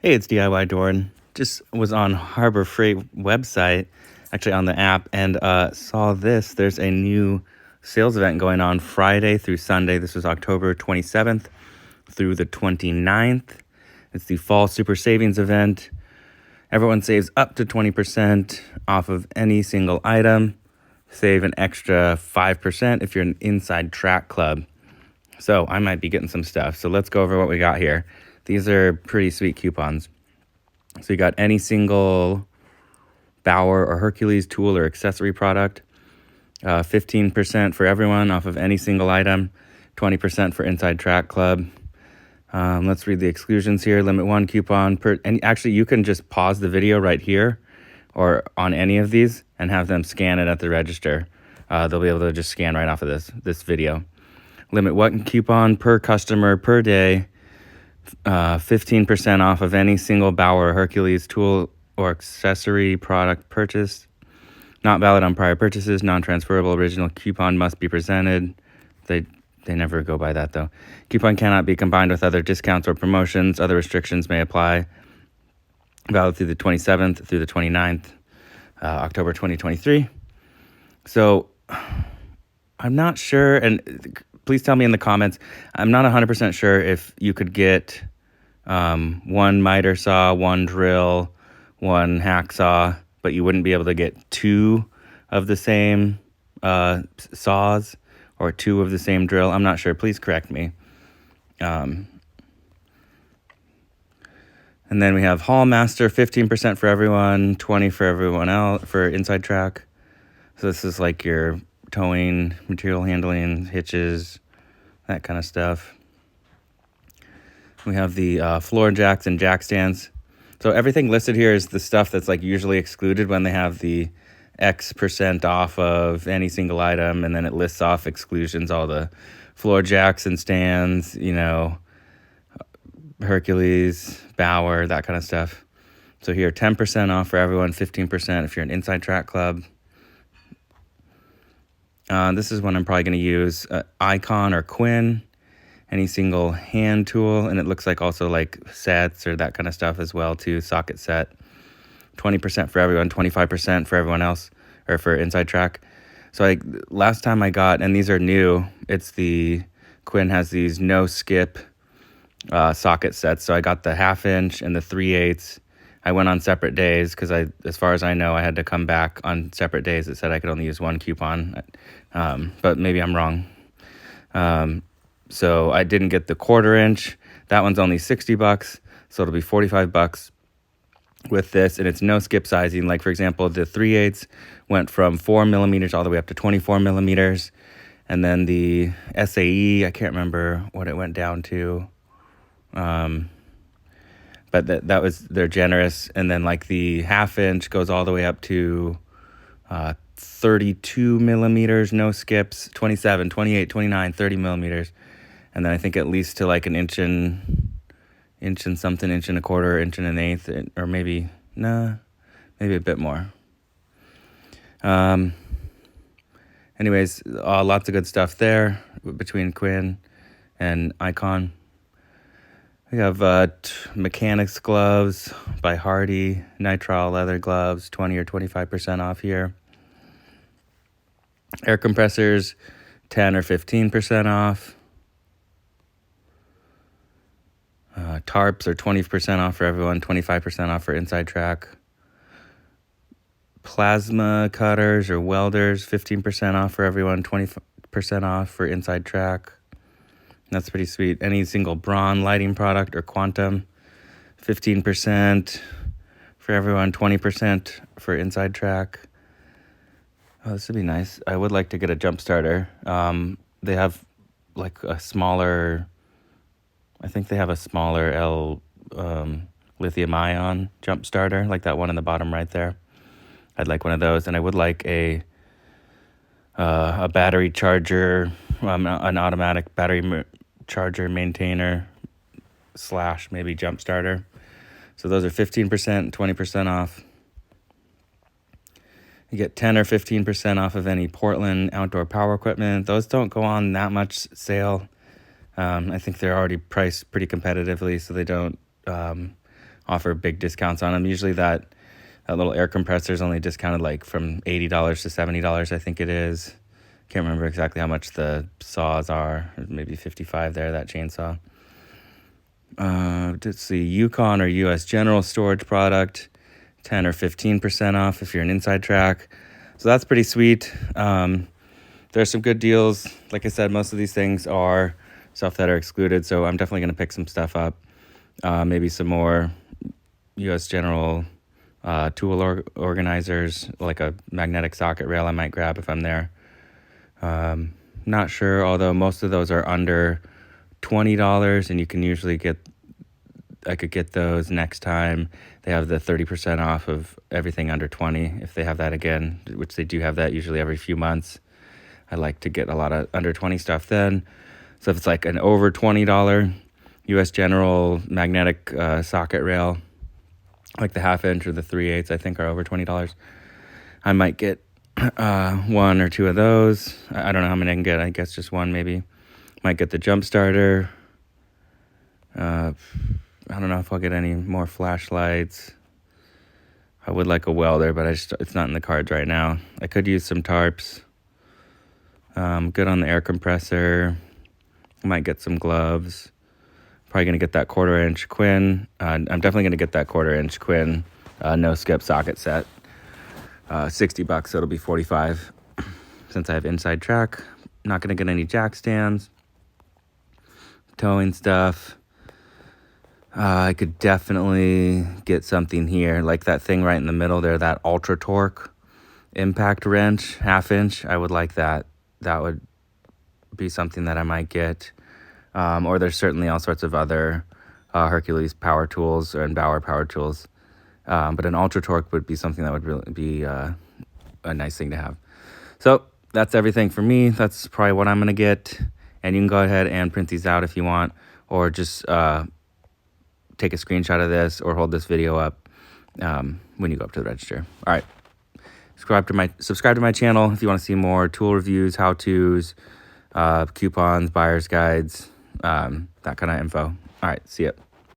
Hey, it's DIY Doran. Just was on Harbor Freight website, actually on the app, and saw this. There's a new sales event going on Friday through Sunday. This was October 27th through the 29th. It's the Fall Super Savings event. Everyone saves up to 20% off of any single item. Save an extra 5% if you're an Inside Track Club. So I might be getting some stuff. So let's go over what we got here. These are pretty sweet coupons. So you got any single Bauer or Hercules tool or accessory product, 15% for everyone off of any single item, 20% for Inside Track Club. Let's read the exclusions here. Limit one coupon per, and actually you can just pause the video right here or on any of these and have them scan it at the register. They'll be able to just scan right off of this video. Limit one coupon per customer per day, 15% off of any single Bauer or Hercules tool or accessory product purchased. Not valid on prior purchases. Non-transferable. Original coupon must be presented. They never go by that though. Coupon cannot be combined with other discounts or promotions. Other restrictions may apply. Valid through the 27th through the 29th, October 2023. So I'm not sure, and please tell me in the comments, I'm not 100% sure if you could get one miter saw, one drill, one hacksaw, but you wouldn't be able to get two of the same saws or two of the same drill. I'm not sure. Please correct me. And then we have Hall Master, 15% for everyone, 20 for everyone else for Inside Track. So this is like your towing, material handling, hitches, that kind of stuff. We have the floor jacks and jack stands. So everything listed here is the stuff that's like usually excluded when they have the X% off of any single item, and then it lists off exclusions, all the floor jacks and stands, you know, Hercules, Bauer, that kind of stuff. So here, 10% off for everyone, 15% if you're an Inside Track Club. This is one I'm probably going to use, Icon or Quinn, any single hand tool, and it looks like also like sets or that kind of stuff as well too, socket set. 20% for everyone, 25% for everyone else, or for Inside Track. So last time I got, and these are new, it's the Quinn has these no skip socket sets. So I got the 1/2 inch and the 3/8. I went on separate days because as far as I know, I had to come back on separate days. It said I could only use one coupon, but maybe I'm wrong. So I didn't get the 1/4 inch. That one's only $60, so it'll be $45 with this, and it's no skip sizing. Like for example, the 3/8 went from 4 millimeters all the way up to 24 millimeters, and then the SAE, I can't remember what it went down to. But that was, they're generous. And then like the 1/2 inch goes all the way up to 32 millimeters, no skips, 27, 28, 29, 30 millimeters. And then I think at least to like an inch and something, inch and a quarter, inch and an eighth, or maybe a bit more. Anyways, lots of good stuff there between Quinn and Icon. We have mechanics gloves by Hardy, nitrile leather gloves, 20 or 25% off here. Air compressors, 10 or 15% off. Tarps are 20% off for everyone, 25% off for Inside Track. Plasma cutters or welders, 15% off for everyone, 20% off for Inside Track. That's pretty sweet. Any single Braun lighting product or Quantum, 15% for everyone, 20% for Inside Track. Oh, this would be nice. I would like to get a jump starter. They have like a smaller, I think they have a smaller lithium ion jump starter, like that one in the bottom right there. I'd like one of those, and I would like a battery charger, an automatic battery charger maintainer / maybe jump starter. So those are 15% and 20% off. You get 10 or 15% off of any Portland outdoor power equipment. Those don't go on that much sale. I think they're already priced pretty competitively, so they don't offer big discounts on them. Usually that little air compressor is only discounted like from $80 to $70, I think it is. Can't remember exactly how much the saws are. Maybe 55 there, that chainsaw. Let's see, Yukon or US General storage product, 10 or 15% off if you're an inside track. So that's pretty sweet. There's some good deals. Like I said, most of these things are stuff that are excluded, so I'm definitely going to pick some stuff up. Maybe some more US General tool organizers, like a magnetic socket rail I might grab if I'm there. Not sure, although most of those are under $20, and you can usually I could get those next time. They have the 30% off of everything under 20 if they have that again, which they do have that usually every few months. I like to get a lot of under 20 stuff then. So if it's like an over $20 US General magnetic socket rail, like the 1/2 inch or the 3/8, I think are over $20. I might get one or two of those. I don't know how many I can get. I guess just one maybe. Might get the jump starter. I don't know if I'll get any more flashlights. I would like a welder, but it's not in the cards right now. I could use some tarps. Good on the air compressor. I might get some gloves. Probably going to get that 1/4 inch Quinn. I'm definitely going to get that 1/4 inch Quinn no skip socket set. $60, so it'll be $45 since I have inside track. Not going to get any jack stands. Towing stuff. I could definitely get something here, like that thing right in the middle there, that Ultra Torque impact wrench, 1/2 inch. I would like that. That would be something that I might get. Or there's certainly all sorts of other Hercules power tools and Bauer power tools. But an Ultra Torque would be something that would really be a nice thing to have. So that's everything for me. That's probably what I'm going to get. And you can go ahead and print these out if you want, or just take a screenshot of this or hold this video up when you go up to the register. All right. Subscribe to my channel if you want to see more tool reviews, how-tos, coupons, buyer's guides, that kind of info. All right. See ya.